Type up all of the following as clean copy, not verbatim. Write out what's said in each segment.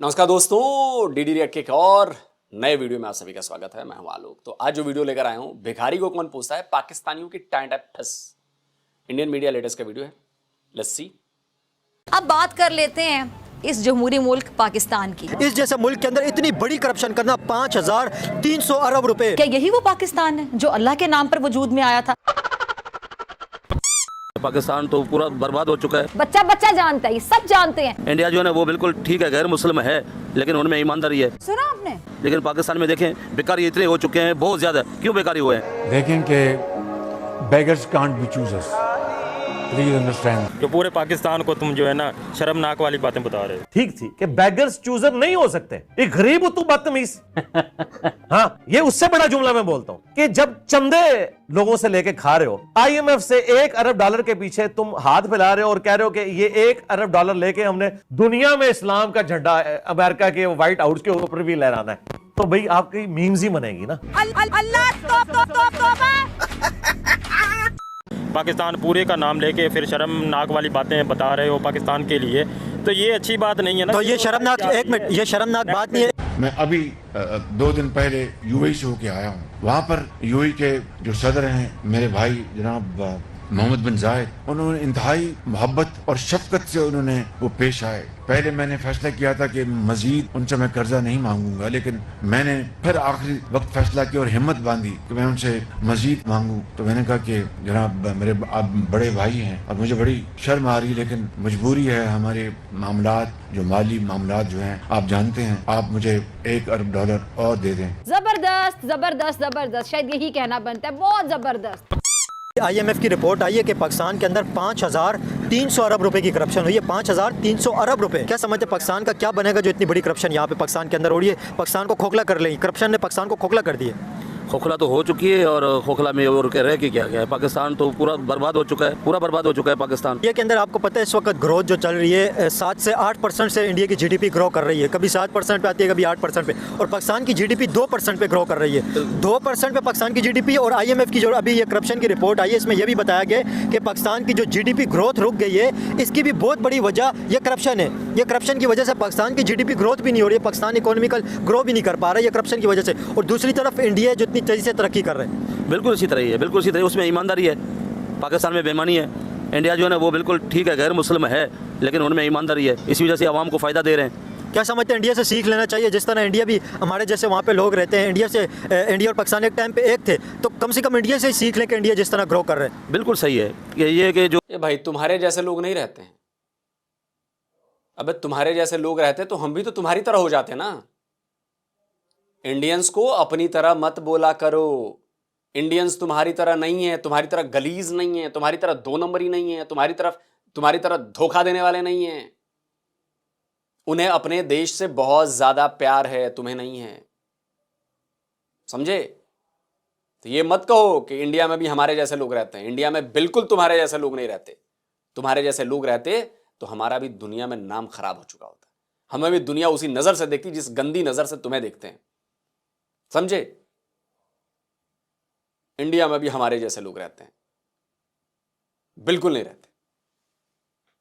नमस्कार दोस्तों, DD react के एक और नए वीडियो में आप सभी का स्वागत है। मैं हूं आलोक। तो आज जो वीडियो लेकर आया हूं, भिखारी को कौन पूछता है, पाकिस्तानियों की टाइम टाइप ठस। इंडियन मीडिया लेटेस्ट का वीडियो है, लेट्स सी। अब बात कर लेते हैं इस जमहूरी मुल्क पाकिस्तान की। इस जैसे मुल्क के अंदर इतनी बड़ी करप्शन करना, 5300 अरब रुपए। क्या यही वो पाकिस्तान है जो अल्लाह के नाम पर वजूद में आया था? पाकिस्तान तो पूरा बर्बाद हो चुका है। बच्चा बच्चा जानता है, ये सब जानते हैं। इंडिया जो है ना वो बिल्कुल ठीक है, गैर मुस्लिम है, लेकिन उनमें ईमानदारी है। सुना आपने? लेकिन पाकिस्तान में देखें, बेकारी इतने हो चुके हैं, बहुत ज्यादा। क्यों बेकारी हुए हैं? देखें कि beggars can't be choosers. Please understand. जो पूरे पाकिस्तान को तुम जो है ना शर्मनाक वाली बातें बता रहे हो। ठीक थी कि बैगर्स चूजर नहीं हो सकते। एक गरीब हो तू बदतमीज। हाँ, ये उससे बड़ा जुमला मैं बोलता हूं कि जब चंदे लोगों से लेके खा रहे हो, IMF से $1 अरब के पीछे तुम हाथ फैला रहे हो और कह रहे हो कि ये $1 अरब लेके हमने दुनिया में इस्लाम का झंडा अमेरिका के व्हाइट हाउस के ऊपर भी लहराना है, तो भाई आपकी मीम्स ही बनेगी ना। पाकिस्तान पूरे का नाम लेके फिर शर्मनाक वाली बातें बता रहे हो पाकिस्तान के लिए, तो ये अच्छी बात नहीं है ना। तो ये शर्मनाक, एक मिनट, ये शर्मनाक बात नहीं है। मैं अभी 2 दिन पहले यूएई से होके आया हूँ। वहाँ पर यूएई के जो सदर हैं, मेरे भाई जनाब मोहम्मद बिन जायद, उन्होंने इंतहाई मोहब्बत और शफकत से उन्होंने वो पेश आए। पहले मैंने फैसला किया था कि मजीद उनसे मैं कर्जा नहीं मांगूंगा, लेकिन मैंने फिर आखिरी वक्त फैसला किया और हिम्मत बांधी कि मैं उनसे मजीद मांगू। तो मैंने कहा कि जनाब मेरे आप बड़े भाई हैं और मुझे बड़ी शर्म आ रही है, लेकिन मजबूरी है, हमारे मामलात जो माली मामलात जो हैं आप जानते हैं, आप मुझे $1 अरब और दे दें। जबरदस्त जबरदस्त जबरदस्त, शायद यही कहना बनता है, बहुत जबरदस्त। IMF की रिपोर्ट आई है कि पाकिस्तान के अंदर 5300 अरब रुपए की करप्शन हुई है। 5300 अरब रुपए। क्या समझते पाकिस्तान का क्या बनेगा जो इतनी बड़ी करप्शन यहाँ पे पाकिस्तान के अंदर हो रही है? पाकिस्तान को खोखला कर लेगी, करप्शन ने पाकिस्तान को खोखला कर दिया। खोखला तो हो चुकी है, और खोखला में और रह के क्या है, पाकिस्तान तो पूरा बर्बाद हो चुका है, पूरा बर्बाद हो चुका है पाकिस्तान। इंडिया के अंदर आपको पता है इस वक्त ग्रोथ जो चल रही है 7 से 8% से इंडिया की GDP ग्रो कर रही है। कभी 7% पे आती है, कभी 8% पे, और पाकिस्तान की GDP 2% पे ग्रो कर रही है। 2% पे पाकिस्तान की GDP, और IMF की जो अभी ये करप्शन की रिपोर्ट आई है, इसमें यह भी बताया गया कि पाकिस्तान की जो GDP ग्रोथ रुक गई है, इसकी भी बहुत बड़ी वजह ये करप्शन है। ये करप्शन की वजह से पाकिस्तान की GDP ग्रोथ भी नहीं हो रही है, पाकिस्तान इकोनॉमिकल ग्रो भी नहीं कर पा रहा है, ये करप्शन की वजह से। और दूसरी तरफ इंडिया जो इतनी तेजी से तरक्की कर रहा है, बिल्कुल इसी तरह ही है, बिल्कुल इसी तरह। उसमें ईमानदारी है, पाकिस्तान में बेईमानी है। इंडिया जो है ना वो बिल्कुल ठीक है, गैर मुस्लिम है, लेकिन उनमें ईमानदारी है, इसी वजह से आवाम को फ़ायदा दे रहे हैं। क्या समझते हैं इंडिया से सीख लेना चाहिए? जिस तरह इंडिया भी हमारे जैसे वहाँ पे लोग रहते हैं, इंडिया और पाकिस्तान एक टाइम पे एक थे, तो कम से कम इंडिया से ही सीख लें कि इंडिया जिस तरह ग्रो कर रहे हैं। बिल्कुल सही है कि ये कि जो ये भाई तुम्हारे जैसे लोग नहीं रहते हैं। अबे तुम्हारे जैसे लोग रहते तो हम भी तो तुम्हारी तरह हो जाते ना। इंडियंस को अपनी तरह मत बोला करो। इंडियंस तुम्हारी तरह नहीं है, तुम्हारी तरह गलीज नहीं है, तुम्हारी तरह 2 नंबरी नहीं है, तुम्हारी तरह धोखा देने वाले नहीं है। उन्हें अपने देश से बहुत ज्यादा प्यार है, तुम्हें नहीं है, समझे? तो ये मत कहो कि इंडिया में भी हमारे जैसे लोग रहते हैं। इंडिया में बिल्कुल तुम्हारे जैसे लोग नहीं रहते। तुम्हारे जैसे लोग रहते तो हमारा भी दुनिया में नाम खराब हो चुका होता। हमें भी दुनिया उसी नजर से देखती जिस गंदी नजर से तुम्हें देखते हैं, समझे? इंडिया में भी हमारे जैसे लोग रहते हैं, बिल्कुल नहीं रहते।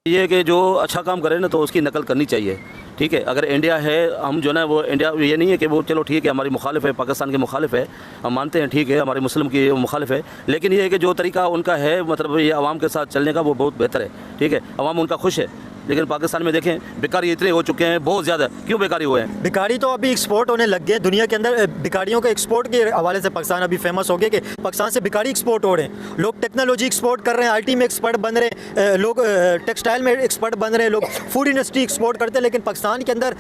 ये कि जो अच्छा काम करे ना तो उसकी नकल करनी चाहिए, ठीक है। अगर इंडिया है, हम जो ना वो इंडिया, ये नहीं है कि वो चलो ठीक है हमारी मुखालिफ है, पाकिस्तान के मुखालिफ है, हम मानते हैं, ठीक है हमारे मुस्लिम की मुखालिफ है, लेकिन ये है कि जो तरीका उनका है, मतलब ये आवाम के साथ चलने का, वो बहुत बेहतर है, ठीक है। आवाम उनका खुश है। लेकिन पाकिस्तान में देखें, बेकारी इतने हो चुके हैं, बहुत ज़्यादा। क्यों बेकारी हुए हैं? भिखारी तो अभी एक्सपोर्ट होने लग गए दुनिया के अंदर। भिखारियों के एक्सपोर्ट के हवाले से पाकिस्तान अभी फेमस हो गया कि पाकिस्तान से भिखारी एक्सपोर्ट हो रहे हैं। लोग टेक्नोलॉजी एक्सपोर्ट कर रहे हैं, IT में एक्सपर्ट बन रहे हैं, लोग टेक्सटाइल में एक्सपर्ट बन रहे हैं, लोग फूड इंडस्ट्री एक्सपोर्ट करते हैं, लेकिन पाकिस्तान के अंदर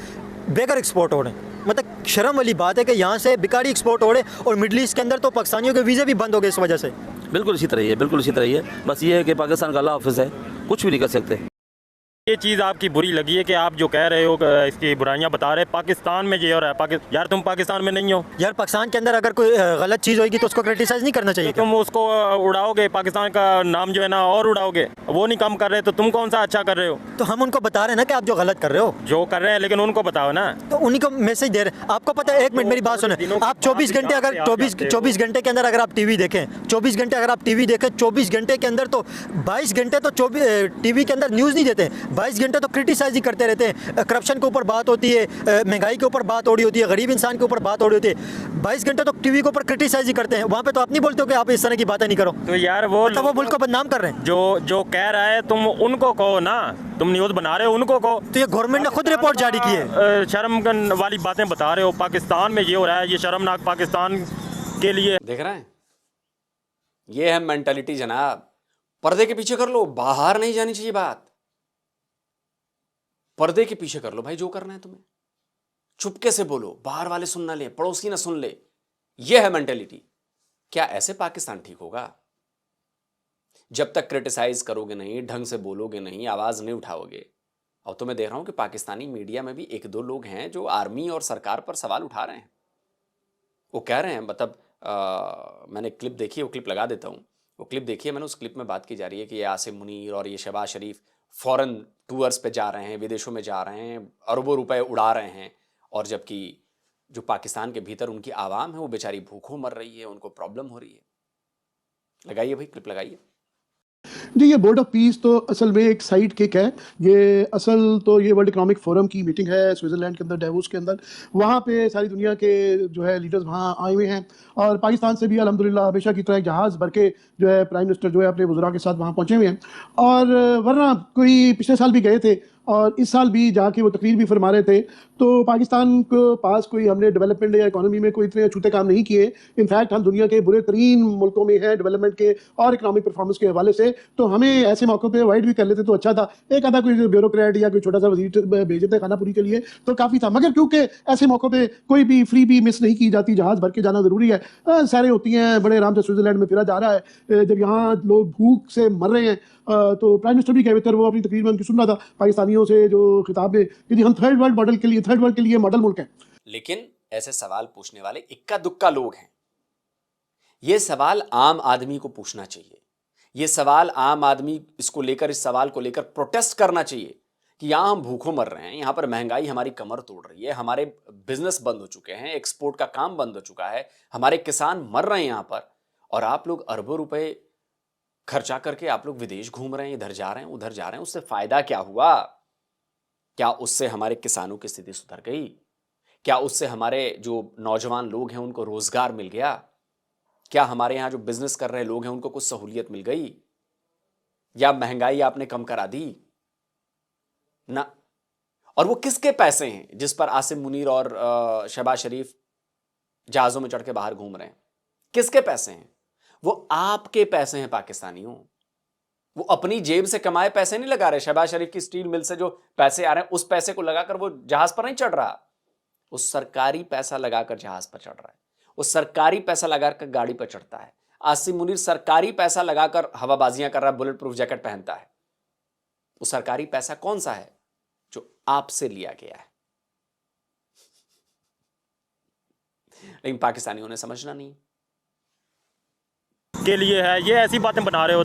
बेगर एक्सपोर्ट हो रहे हैं। मतलब शर्म वाली बात है कि यहाँ से भिखारी एक्सपोर्ट हो रहे हैं, और मिडल ईस्ट के अंदर तो पाकिस्तानियों के वीज़े भी बंद हो गए इस वजह से। बिल्कुल इसी तरह ही है, बिल्कुल इसी तरह ही है। बस ये है कि पाकिस्तान का अल्लाह हाफ़िज़ है, कुछ भी नहीं कर सकते। ये चीज़ आपकी बुरी लगी है कि आप जो कह रहे हो इसकी बुराइयां बता रहे हैं, पाकिस्तान में ये हो रहा है। यार तुम पाकिस्तान में नहीं हो। यार पाकिस्तान के अंदर अगर कोई गलत चीज़ होगी तो उसको क्रिटिसाइज नहीं करना चाहिए। तो तुम उसको उड़ाओगे, पाकिस्तान का नाम जो है ना और उड़ाओगे। वो नहीं कम कर रहे तो तुम कौन सा अच्छा कर रहे हो? तो हम उनको बता रहे हैं ना कि आप जो गलत कर रहे हो, जो कर रहे हैं, लेकिन उनको बताओ ना। तो उन्हीं को मैसेज दे रहे हैं। आपको पता है, एक मिनट मेरी बात सुने, आप 24 घंटे अगर 24 घंटे के अंदर अगर आप टीवी देखें, 24 घंटे अगर आप टीवी देखें, 24 घंटे के अंदर तो 22 घंटे तो टीवी के अंदर न्यूज़ नहीं देते। 22 घंटे तो क्रिटिसाइज ही करते रहते हैं। करप्शन के ऊपर बात होती है, महंगाई के ऊपर बात हो रही होती है, गरीब इंसान के ऊपर बात हो रही होती है, 22 घंटे तो टीवी के ऊपर क्रिटिसाइज ही करते हैं। वहाँ पे तो आप नहीं बोलते हो कि आप इस तरह की बातें नहीं करो। तो यार वो मतलब वो मुल्क को बदनाम कर रहे हैं। जो कह रहा है तुम उनको कहो ना, तुम न्यूज़ बना रहे हो उनको कहो। तो ये गवर्नमेंट ने खुद रिपोर्ट जारी की है। शर्म वाली बातें बता रहे हो, पाकिस्तान में ये हो रहा है, ये शर्मनाक पाकिस्तान के लिए। देख रहे हैं, ये है मेंटालिटी जनाब। पर्दे के पीछे कर लो, बाहर नहीं जानी चाहिए बात। पर्दे के पीछे कर लो भाई, जो करना है तुम्हें, चुपके से बोलो, बाहर वाले सुन ना ले, पड़ोसी ना सुन ले। यह है मेंटालिटी। क्या ऐसे पाकिस्तान ठीक होगा? जब तक क्रिटिसाइज करोगे नहीं, ढंग से बोलोगे नहीं, आवाज नहीं उठाओगे। और तो मैं देख रहा हूं कि पाकिस्तानी मीडिया में भी एक दो लोग हैं जो आर्मी और सरकार पर सवाल उठा रहे हैं। वो कह रहे हैं, मतलब मैंने क्लिप देखी, वो क्लिप लगा देता हूँ। वो क्लिप देखिए मैंने, उस क्लिप में बात की जा रही है कि ये आसिम मुनीर और ये शहबाज शरीफ फॉरेन टूर्स पे जा रहे हैं, विदेशों में जा रहे हैं, अरबों रुपए उड़ा रहे हैं, और जबकि जो पाकिस्तान के भीतर उनकी आवाम है वो बेचारी भूखों मर रही है, उनको प्रॉब्लम हो रही है। लगाइए भाई, क्लिप लगाइए। जी, ये बोर्ड ऑफ पीस तो असल में एक साइड किक है। ये असल तो ये वर्ल्ड इकोनॉमिक फोरम की मीटिंग है स्विट्ज़रलैंड के अंदर, डेवोस के अंदर। वहाँ पे सारी दुनिया के जो है लीडर्स वहाँ आए हुए हैं, और पाकिस्तान से भी अल्हम्दुलिल्लाह हमेशा की तरह एक जहाज़ भर के जो है प्राइम मिनिस्टर जो है अपने वज़रा के साथ वहाँ पहुँचे हुए हैं। और वरना कोई पिछले साल भी गए थे और इस साल भी जाके वो तकरीर भी फरमा रहे थे। तो पाकिस्तान को पास कोई हमने डेवलपमेंट या इकोनॉमी में कोई इतने अछूते काम नहीं किए। इनफैक्ट हम दुनिया के बुरे तरीन मुल्कों में हैं डेवलपमेंट के और इकोनॉमिक परफॉर्मेंस के हवाले से। तो हमें ऐसे मौक़ों पे अवॉइड भी कर लेते तो अच्छा था। एक आधा कोई ब्यूरोक्रेट या कोई छोटा सा वजीर भेज देते खानापुरी के लिए तो काफ़ी था। मगर क्योंकि ऐसे मौक़ों पर कोई भी फ्री भी मिस नहीं की जाती, जहाज़ भर के जाना ज़रूरी है। सैरें होती हैं, बड़े आराम से स्विट्ज़रलैंड में फिरा जा रहा है। जब यहाँ लोग भूख से मर रहे हैं तो प्राइम मिनिस्टर भी कह बेहतर, वो अपनी तकरीर में उनकी सुन रहा था पाकिस्तानियों से जो खिताब में कि हम थर्ड वर्ल्ड मॉडल के लिए, थर्ड वर्ल्ड के लिए मॉडल मुल्क है। लेकिन ऐसे सवाल पूछने वाले इक्का दुक्का लोग हैं। ये सवाल आम आदमी को पूछना चाहिए। ये सवाल आम आदमी इसको लेकर, इस सवाल को लेकर प्रोटेस्ट करना चाहिए कि यहां हम भूखों मर रहे हैं, यहां पर महंगाई हमारी कमर तोड़ रही है, हमारे बिजनेस बंद हो चुके हैं, एक्सपोर्ट का काम बंद हो चुका है, हमारे किसान मर रहे हैं यहां पर, और आप लोग अरबों रुपए खर्चा करके आप लोग विदेश घूम रहे हैं, इधर जा रहे हैं, उधर जा रहे हैं। उससे फायदा क्या हुआ? क्या उससे हमारे किसानों की स्थिति सुधर गई? क्या उससे हमारे जो नौजवान लोग हैं उनको रोजगार मिल गया? क्या हमारे यहां जो बिजनेस कर रहे लोग हैं उनको कुछ सहूलियत मिल गई? या महंगाई आपने कम करा दी? ना। और वो किसके पैसे हैं जिस पर आसिम मुनीर और शहबाज शरीफ जहाजों में चढ़ के बाहर घूम रहे हैं? किसके पैसे हैं? वो आपके पैसे हैं पाकिस्तानियों। वो अपनी जेब से कमाए पैसे नहीं लगा रहे। शहबाज शरीफ की स्टील मिल से जो पैसे आ रहे हैं उस पैसे को लगाकर वो जहाज पर नहीं चढ़ रहा, वो सरकारी पैसा लगाकर जहाज पर चढ़ रहा है, वो सरकारी पैसा लगाकर गाड़ी पर चढ़ता है। आसिम मुनीर सरकारी पैसा लगाकर हवाबाजियां कर रहा है, बुलेट प्रूफ जैकेट पहनता है। वो सरकारी पैसा कौन सा है? जो आपसे लिया गया है। लेकिन पाकिस्तानियों ने समझना नहीं के लिए है। ये ऐसी बातें बना रहे हो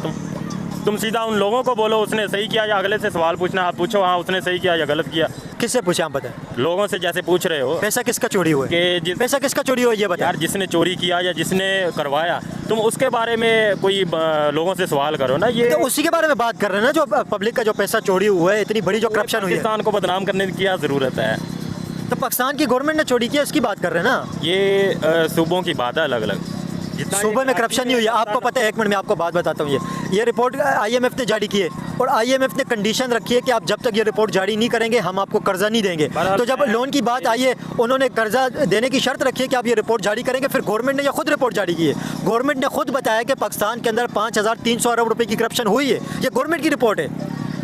तुम सीधा उन लोगों को बोलो उसने सही किया, या अगले से सवाल पूछना, आप पूछो हाँ उसने सही किया या गलत किया। किससे पूछे आप बताएं? लोगों से जैसे पूछ रहे हो पैसा किसका चोरी हुआ है? कि पैसा किसका चोरी हुआ ये बताएं। यार जिसने चोरी किया या जिसने करवाया, तुम उसके बारे में कोई लोगों से सवाल करो ना। ये तो उसी के बारे में बात कर रहे हैं ना, जो पब्लिक का जो पैसा चोरी हुआ है, इतनी बड़ी जो करप्शन हुई है। पाकिस्तान को बदनाम करने की क्या जरूरत है? तो पाकिस्तान की गवर्नमेंट ने चोरी किया, इसकी बात कर रहे हैं ना। ये सूबों की बात है अलग अलग। सूबे में करप्शन नहीं हुई है, आपको पता है। एक मिनट में आपको बात बताता हूँ। ये रिपोर्ट IMF ने जारी की है, और IMF ने कंडीशन रखी है कि आप जब तक ये रिपोर्ट जारी नहीं करेंगे हम आपको कर्जा नहीं देंगे। तो जब लोन की बात आई है, उन्होंने कर्जा देने की शर्त रखी है कि आप ये रिपोर्ट जारी करेंगे। फिर गवर्नमेंट ने ये खुद रिपोर्ट जारी की है। गवर्नमेंट ने खुद बताया कि पाकिस्तान के अंदर 5300 अरब रुपए की करप्शन हुई है। ये गवर्नमेंट की रिपोर्ट है।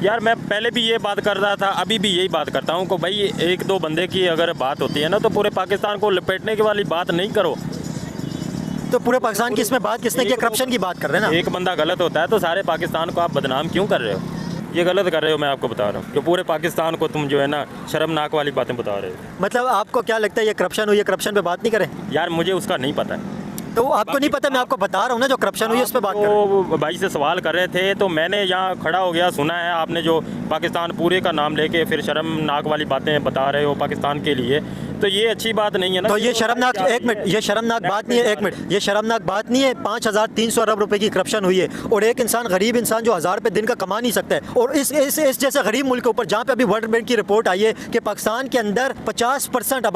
यार मैं पहले भी ये बात कर रहा था, अभी भी यही बात करता हूँ कि भाई एक दो बंदे की अगर बात होती है ना, तो पूरे पाकिस्तान को लपेटने की वाली बात नहीं करो। तो पूरे पाकिस्तान की इसमें बात किसने किया? करप्शन की बात कर रहे हैं ना। एक बंदा गलत होता है तो सारे पाकिस्तान को आप बदनाम क्यों कर रहे हो? ये गलत कर रहे हो, मैं आपको बता रहा हूँ। जो पूरे पाकिस्तान को तुम जो है ना शर्मनाक वाली बातें बता रहे हो। मतलब आपको क्या लगता है ये करप्शन हुई है, करप्शन पे बात नहीं करें? यार मुझे उसका नहीं पता है। तो आपको नहीं पता, मैं आपको बता रहा हूँ ना, जो करप्शन हुई है उस पर बात कर रहे हैं। तो भाई से सवाल कर रहे थे तो मैंने यहाँ खड़ा हो गया, सुना है आपने जो पाकिस्तान पूरे का नाम लेके फिर शर्मनाक वाली बातें बता रहे हो पाकिस्तान के लिए, तो ये अच्छी बात नहीं है ना। तो ये शर्मनाक, एक मिनट, ये शर्मनाक बात नहीं है, एक मिनट, ये शर्मनाक बात नहीं है। 5,300 अरब रुपए की करप्शन हुई है, और एक इंसान, गरीब इंसान जो 1,000 रुपए दिन का कमा नहीं सकता है, और इस जैसे गरीब मुल्क के ऊपर, जहाँ पे अभी वर्ल्ड बैंक की रिपोर्ट आई है कि पाकिस्तान के अंदर 50%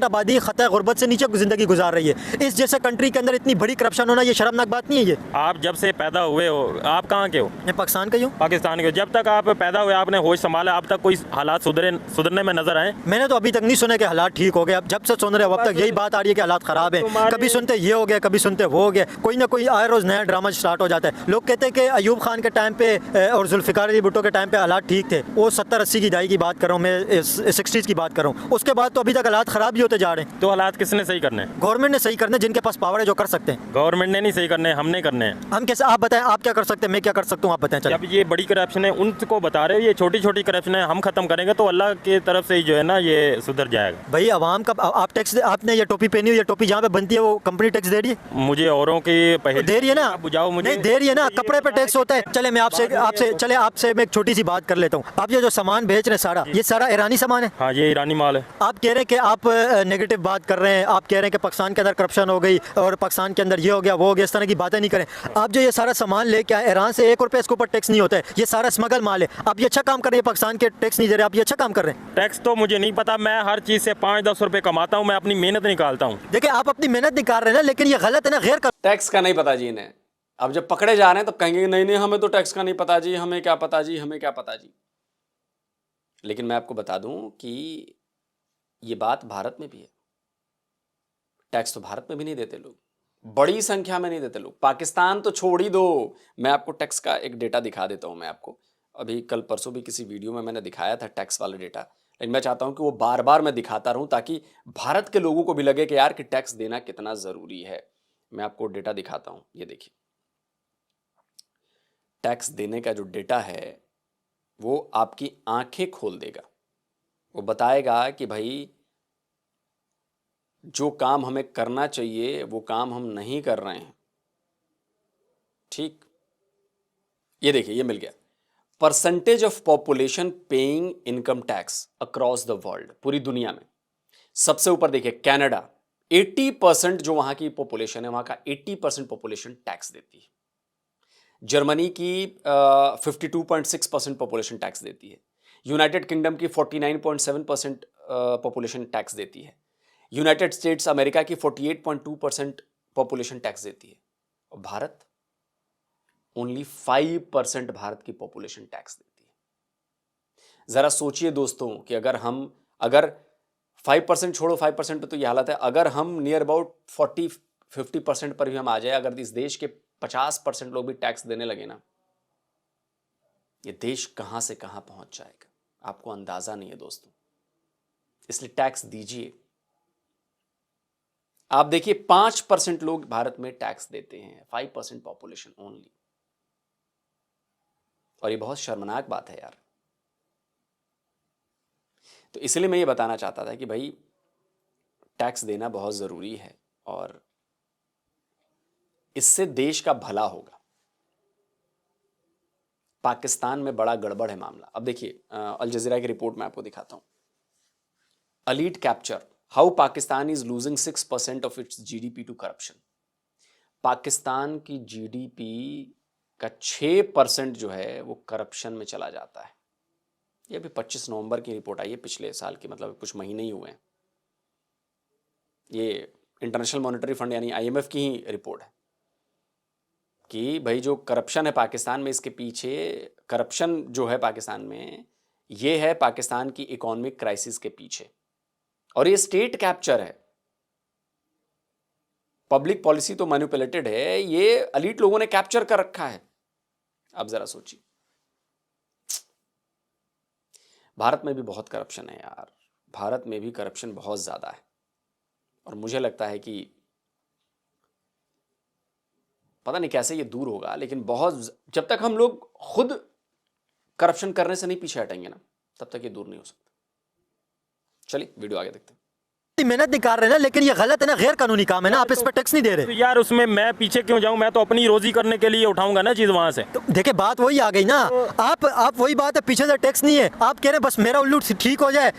आबादी खतरा गुर्बत से नीचे ज़िंदगी गुजार रही है, इस जैसे कंट्री के अंदर इतनी बड़ी करप्शन होना, ये शर्मनाक बात नहीं है। ये आप जब से पैदा हुए हो, आप कहाँ के हो? मैं पाकिस्तान का ही हूँ। पाकिस्तान के। जब तक आप पैदा हुए आपने होश संभाला, अब तक कोई हालात सुधरने में नजर आए? मैंने तो अभी तक नहीं सुना कि हालात ठीक हो गए। अब जब से सुन रहे हो अब तक यही बात आ रही है कि हालात खराब हैं। कभी सुनते ये हो गया, कभी सुनते वो हो गया, कोई ना कोई आए रोज़ नया ड्रामा स्टार्ट हो जाता है। लोग कहते हैं कि अयूब खान के टाइम पे और जुल्फ़िकार अली भुट्टो के टाइम पे हालात ठीक थे, वो 70-80 की दहाई की बात कर रहा हूँ मैं, 60s की बात कर रहा हूँ। उसके बाद तो अभी तक हालात ख़राब ही होते जा रहे हैं। तो हालात किसने सही करने हैं? गवर्नमेंट ने सही करने, जिनके पास पावर है, जो कर सकते हैं। गवर्नमेंट ने नहीं सही करने, हमने करने हैं। हम कैसे? आप बताएं, आप क्या कर सकते हैं, मैं क्या कर सकता हूँ, आप बताएं। जब ये बड़ी करप्शन है उनको बता रहे हो, ये छोटी छोटी करप्शन है हम खत्म करेंगे तो अल्लाह की तरफ से ही जो है ना ये सुधर जाएगा। भाई आवाम का, आप टैक्स, आपने ये टोपी पहनी हुई है, टोपी जहाँ पे बनती है वो कंपनी टैक्स दे रही है? मुझे औरों की पहले दे रही है ना? बुझाओ मुझे। नहीं दे रही है ना, कपड़े पे टैक्स होता है। चले मैं आपसे मैं एक छोटी सी बात कर लेता हूँ। आप ये जो सामान बेच रहे हैं सारा, ये सारा ईरानी सामान है? हाँ, ये ईरानी माल है। आप कह रहे हैं कि आप नेगेटिव बात कर रहे हैं, आप कह रहे हैं कि पाकिस्तान के अंदर करप्शन हो गई और पाकिस्तान के अंदर ये हो गया वो हो गया, इस तरह की बातें नहीं करें। आप जो ये सारा सामान लेके आए ईरान से, 1 रुपये इसके ऊपर टैक्स नहीं होता है, ये सारा स्मगल माल है। आप ये अच्छा काम कर रहे हैं, पाकिस्तान के टैक्स नहीं दे रहे, आप ये अच्छा काम कर रहे हैं। टैक्स तो मुझे नहीं पता, मैं हर चीज़ से 5-10 रुपये कमाता हूँ, मैं अपनी मेहनत निकालता हूँ। देखिए आप अपनी मेहनत निकाल रहे हैं ना, लेकिन ये गलत है ना, गैर टैक्स का नहीं पता जी इन्हें। अब जब पकड़े जा रहे हैं तो कहेंगे नहीं नहीं हमें तो टैक्स का नहीं पता जी, हमें क्या पता जी, हमें क्या पता जी। लेकिन मैं आपको बता दूं कि ये बात भारत में भी है। टैक्स तो भारत में भी नहीं देते लोग, बड़ी संख्या में नहीं देते लोग। पाकिस्तान तो छोड़ ही दो, मैं आपको टैक्स का एक डेटा दिखा देता हूं। मैं आपको अभी कल परसों भी किसी वीडियो में मैंने दिखाया था टैक्स वाला डेटा, लेकिन मैं चाहता हूं कि वो बार बार मैं दिखाता रहूं ताकि भारत के लोगों को भी लगे कि यार कि टैक्स देना कितना ज़रूरी है। मैं आपको डेटा दिखाता हूं, ये देखिए। टैक्स देने का जो डेटा है वो आपकी आंखें खोल देगा। वो बताएगा कि भाई जो काम हमें करना चाहिए वो काम हम नहीं कर रहे हैं। ठीक, ये देखिए, ये मिल गया। Percentage of population paying income tax across the world, पूरी दुनिया में। सबसे ऊपर देखिए कनाडा, 80% जो वहां की पॉपुलेशन है, वहां का 80% पॉपुलेशन टैक्स देती है। जर्मनी की 52.6% पॉपुलेशन टैक्स देती है। यूनाइटेड किंगडम की 49.7% पॉपुलेशन टैक्स देती है। यूनाइटेड स्टेट्स अमेरिका की 48.2% पॉपुलेशन टैक्स देती है। और भारत ओनली 5% भारत की पॉपुलेशन टैक्स देती है। जरा सोचिए दोस्तों कि अगर 5% छोड़ो, 5% पे तो ये हालत है, अगर हम नियर अबाउट 40-50% पर भी हम आ जाए, अगर इस देश के 50% लोग भी टैक्स देने लगे ना, ये देश कहां से कहां पहुंच जाएगा, आपको अंदाजा नहीं है दोस्तों। इसलिए टैक्स दीजिए। आप देखिए 5% लोग भारत में टैक्स देते हैं, 5% पॉपुलेशन ओनली। और ये बहुत शर्मनाक बात है यार। तो इसलिए मैं ये बताना चाहता था कि भाई टैक्स देना बहुत जरूरी है और इससे देश का भला होगा। पाकिस्तान में बड़ा गड़बड़ है मामला। अब देखिए अल जज़ीरा की रिपोर्ट में आपको दिखाता हूं। Elite capture, how Pakistan is losing 6% of its GDP to corruption. Pakistan की जीडीपी का 6% जो है वो करप्शन में चला जाता है। ये अभी 25 नवंबर की रिपोर्ट आई है, पिछले साल की, मतलब कुछ महीने ही हुए हैं। ये इंटरनेशनल मॉनेटरी फंड यानी IMF की ही रिपोर्ट है कि भाई जो करप्शन है पाकिस्तान में, इसके पीछे करप्शन जो है पाकिस्तान में, ये है पाकिस्तान की इकोनॉमिक क्राइसिस के पीछे। और ये स्टेट कैप्चर है, पब्लिक पॉलिसी तो मैनिपुलेटेड है, ये एलीट लोगों ने कैप्चर कर रखा है। अब जरा सोचिए, भारत में भी बहुत करप्शन है यार, भारत में भी करप्शन बहुत ज्यादा है। और मुझे लगता है कि पता नहीं कैसे ये दूर होगा, लेकिन जब तक हम लोग खुद करप्शन करने से नहीं पीछे हटेंगे ना, तब तक ये दूर नहीं हो सकता। चलिए वीडियो आगे देखते हैं। मेहनत निकाल रहे हैं ना, लेकिन ये गलत है ना, गैर कानूनी काम है ना, आप इस पर टैक्स नहीं दे तो रहे। यार उसमें मैं पीछे क्यों जाऊं, मैं तो अपनी रोजी करने के लिए उठाऊंगा ना चीज़ वहाँ से। तो देखिए बात वही आ गई ना, आप वही बात है, पीछे से टैक्स नहीं है, आप कह रहे हैं बस मेरा उल्लू ठीक हो जाए,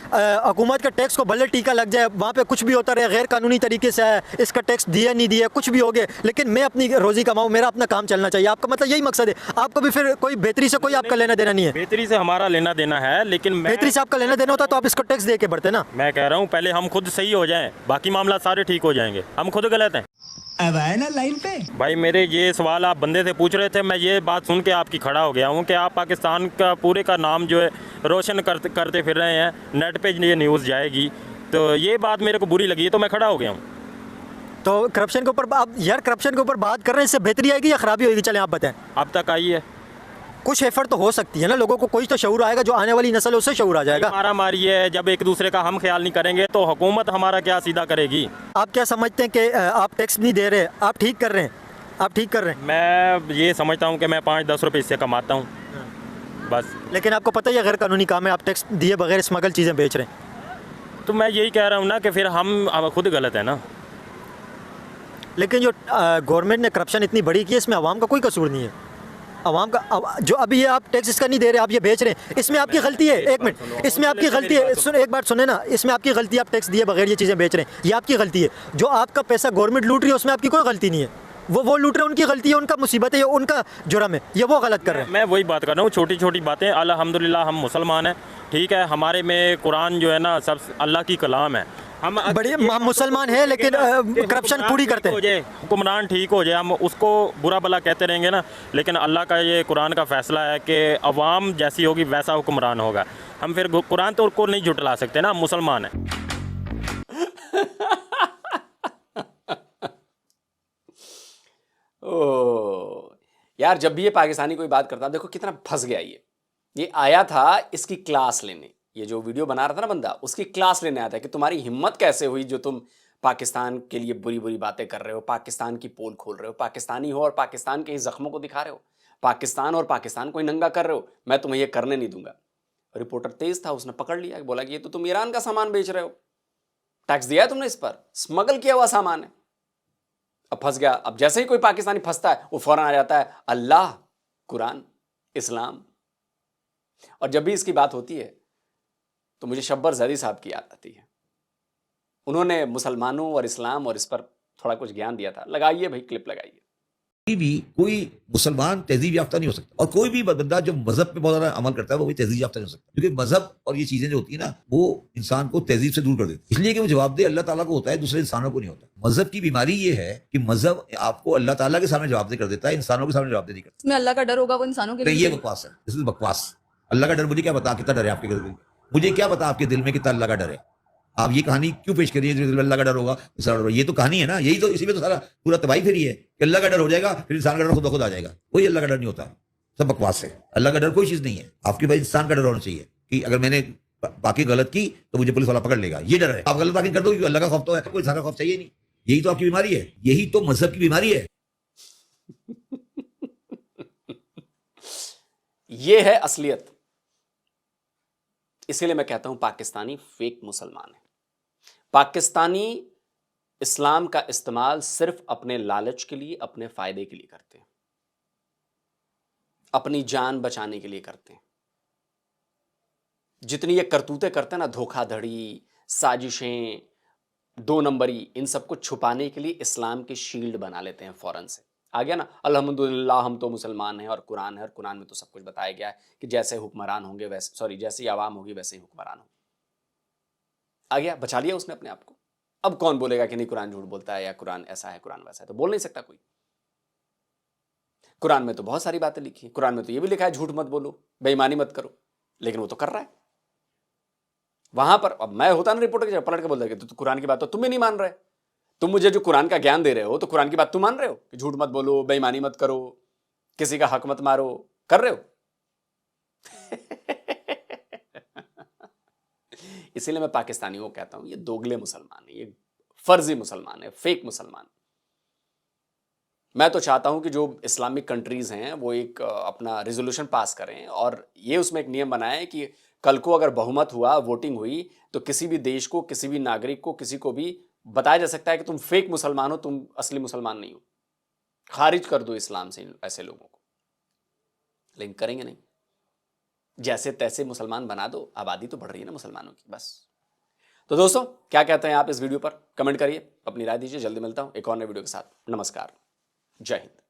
हुकूमत का टैक्स को भले टीका लग जाए, वहाँ पे कुछ भी होता रहे, गैर कानूनी तरीके से है, इसका टैक्स दिया नहीं दिया कुछ भी हो गया, लेकिन मैं अपनी रोजी कमाऊँ, मेरा अपना काम चलना चाहिए। आपका मतलब यही मकसद है, आपको भी फिर कोई बेहतरी से कोई आपका लेना देना नहीं है। बेहतरी से हमारा लेना देना है, लेकिन बेहतरी से आपका लेना देना होता तो आप इसको टैक्स दे के बढ़ते ना। मैं कह रहा हूँ पहले हम खुद सही हो जाएं, बाकी मामला सारे ठीक हो जाएंगे। हम खुद गलत हैं। अब आए ना लाइन पे। भाई मेरे ये सवाल आप बंदे से पूछ रहे थे, मैं ये बात सुन के आपकी खड़ा हो गया हूँ कि आप पाकिस्तान का पूरे का नाम जो है रोशन करते फिर रहे हैं, नेट पे ये न्यूज़ जाएगी, तो ये बात मेरे को बुरी लगी तो मैं खड़ा हो गया हूँ। तो करप्शन के ऊपर आप यार करप्शन के ऊपर बात कर रहे हैं, इससे बेहतरी आएगी या खराबी होगी? चलें आप बताएं। अब तक आई है कुछ एफर्ट तो हो सकती है ना, लोगों को कोई तो शऊर आएगा, जो आने वाली नस्ल है उससे शऊर आ जाएगा। मारा मारी है, जब एक दूसरे का हम ख्याल नहीं करेंगे तो हुकूमत हमारा क्या सीधा करेगी। आप क्या समझते हैं कि आप टैक्स नहीं दे रहे, आप ठीक कर रहे हैं, आप ठीक कर रहे हैं? मैं ये समझता हूँ कि मैं 5-10 रुपये इससे कमाता हूँ बस। लेकिन आपको पता ही है गैर कानूनी काम है, आप टैक्स दिए बगैर स्मगल चीज़ें बेच रहे हैं। तो मैं यही कह रहा हूँ ना कि फिर हम खुद गलत है ना। लेकिन जो गवर्नमेंट ने करप्शन इतनी बड़ी की है, इसमें आवाम का कोई कसूर नहीं है। आवाम का जो अभी ये आप टैक्स इसका नहीं दे रहे, आप ये बेच रहे हैं, इसमें आपकी गलती है। एक मिनट, इसमें आपकी गलती है, सुन एक बात सुने ना, इसमें आपकी गलती है, आप टैक्स दिए बगैर ये चीज़ें बेच रहे हैं, ये आपकी गलती है। जो आपका पैसा गवर्नमेंट लूट रही है उसमें आपकी कोई गलती नहीं है, वो लूट रहे हैं, उनकी गलती है, उनका मुसीबत है, ये उनका जुर्म है, ये वो गलत कर रहे हैं। मैं वही बात कर रहा हूँ, छोटी छोटी बातें। अल्हम्दुलिल्लाह हम मुसलमान हैं, ठीक है, हमारे में कुरान जो है ना सब अल्लाह की कलाम है। हम बड़े मुसलमान हैं लेकिन करप्शन पूरी करते हैं। हुक्मरान ठीक हो जाए, हम उसको बुरा भला कहते रहेंगे ना, लेकिन अल्लाह का ये कुरान का फैसला है कि अवाम जैसी होगी वैसा हुक्मरान होगा। हम फिर कुरान तो उनको नहीं झुटला सकते ना, हम मुसलमान हैं। ओ यार, जब भी ये पाकिस्तानी कोई बात करता, देखो कितना फंस गया ये आया था इसकी क्लास लेने, ये जो वीडियो बना रहा था ना बंदा, उसकी क्लास लेने आया था कि तुम्हारी हिम्मत कैसे हुई जो तुम पाकिस्तान के लिए बुरी बुरी बातें कर रहे हो, पाकिस्तान की पोल खोल रहे हो, पाकिस्तानी हो और पाकिस्तान के जख्मों को दिखा रहे हो, पाकिस्तान और पाकिस्तान को ही नंगा कर रहे हो, मैं तुम्हें ये करने नहीं दूंगा। रिपोर्टर तेज था, उसने पकड़ लिया, बोला कि ये तो तुम ईरान का सामान बेच रहे हो, टैक्स दिया है तुमने इस पर, स्मगल किया हुआ सामान है। अब फंस गया। अब जैसे ही कोई पाकिस्तानी फंसता है वो फौरन आ जाता है अल्लाह, कुरान, इस्लाम। और जब भी इसकी बात होती है तो मुझे शब्बर जैदी साहब की याद आती है। उन्होंने मुसलमानों और इस्लाम और इस पर थोड़ा कुछ ज्ञान दिया था। लगाइए भाई, क्लिप लगाइए। भी कोई मुसलमान तहजीब याफ्ता नहीं हो सकता, और कोई भी बंदा जो मजहब पे बहुत ज्यादा अमल करता है वो भी तहजीब याफ्ता नहीं हो सकता, क्योंकि मजहब और ये चीजें जो होती है ना वो इंसान को तहजीब से दूर कर देती है। इसलिए कि वो जवाबदेह अल्लाह ताला को होता है, दूसरे इंसानों को नहीं होता। मजहब की बीमारी ये है कि मजहब आपको अल्लाह ताला के सामने जवाबदेह कर देता है, इंसानों के सामने जवाबदेह नहीं करता। इसमें अल्लाह का डर होगा वो इंसानों के तो लिए। ये बकवास है, दिस इज बकवास। अल्लाह का डर मुझे क्या पता कितना डर है आपके दिल में, मुझे क्या पता आपके दिल में कितना अल्लाह का डर है। आप ये कहानी क्यों पेश करिए जो अल्लाह का डर होगा, ये तो कहानी है ना, यही तो, इसी में तो सारा पूरा तबाही फिर है कि अल्लाह का डर हो जाएगा फिर इंसान का डर खुद आ जाएगा। कोई अल्लाह का डर नहीं होता, सब बकवास है। अल्लाह का डर कोई चीज नहीं है, आपके पास इंसान का डर होना चाहिए कि अगर मैंने बाकी गलत की तो मुझे पुलिस वाला पकड़ लेगा, ये डर है। आप गलत बाकी कर दो, अल्लाह का खौफ तो है, कोई इंसान का खौफ चाहिए नहीं। यही तो आपकी बीमारी है, यही तो मजहब की बीमारी है। ये है असलियत। इसीलिए मैं कहता हूं पाकिस्तानी फेक मुसलमान है। पाकिस्तानी इस्लाम का इस्तेमाल सिर्फ अपने लालच के लिए, अपने फायदे के लिए करते हैं, अपनी जान बचाने के लिए करते हैं। जितनी ये करतूतें करते हैं ना, धोखाधड़ी, साजिशें, 2 नंबरी, इन सबको छुपाने के लिए इस्लाम की शील्ड बना लेते हैं फौरन से। आ गया ना, अल्हम्दुलिल्लाह हम तो मुसलमान हैं और कुरान है, और कुरान में तो सब कुछ बताया गया है कि जैसे हुक्मरान होंगे वैसे, सॉरी, जैसे ही आवाम होगी वैसे ही हुक्मरान होंगे। आ गया, बचा लिया उसने अपने आप को। अब कौन बोलेगा कि नहीं कुरान झूठ बोलता है या कुरान ऐसा है कुरान वैसा है, तो बोल नहीं सकता कोई। कुरान में तो बहुत सारी बातें लिखी है, कुरान में तो ये भी लिखा है झूठ मत बोलो, बेईमानी मत करो, लेकिन वो तो कर रहा है वहां पर। अब मैं होता ना रिपोर्टर के पलट के बोल रहे तो कुरान की बात तो तुम भी नहीं मान रहे, तुम मुझे जो कुरान का ज्ञान दे रहे हो तो कुरान की बात तुम मान रहे हो कि झूठ मत बोलो, बेईमानी मत करो, किसी का हक मत मारो, कर रहे हो। इसीलिए मैं पाकिस्तानियों को कहता हूं ये दोगले मुसलमान है, ये फर्जी मुसलमान है, फेक मुसलमान। मैं तो चाहता हूं कि जो इस्लामिक कंट्रीज हैं वो एक अपना रेजोल्यूशन पास करें और ये उसमें एक नियम बनाए कि कल को अगर बहुमत हुआ, वोटिंग हुई, तो किसी भी देश को, किसी भी नागरिक को, किसी को भी बताया जा सकता है कि तुम फेक मुसलमान हो, तुम असली मुसलमान नहीं हो, खारिज कर दो इस्लाम से ऐसे लोगों को। लेकिन करेंगे नहीं, जैसे तैसे मुसलमान बना दो, आबादी तो बढ़ रही है ना मुसलमानों की, बस। तो दोस्तों, क्या कहते हैं आप इस वीडियो पर? कमेंट करिए, अपनी राय दीजिए। जल्दी मिलता हूं एक और नए वीडियो के साथ। नमस्कार, जय हिंद।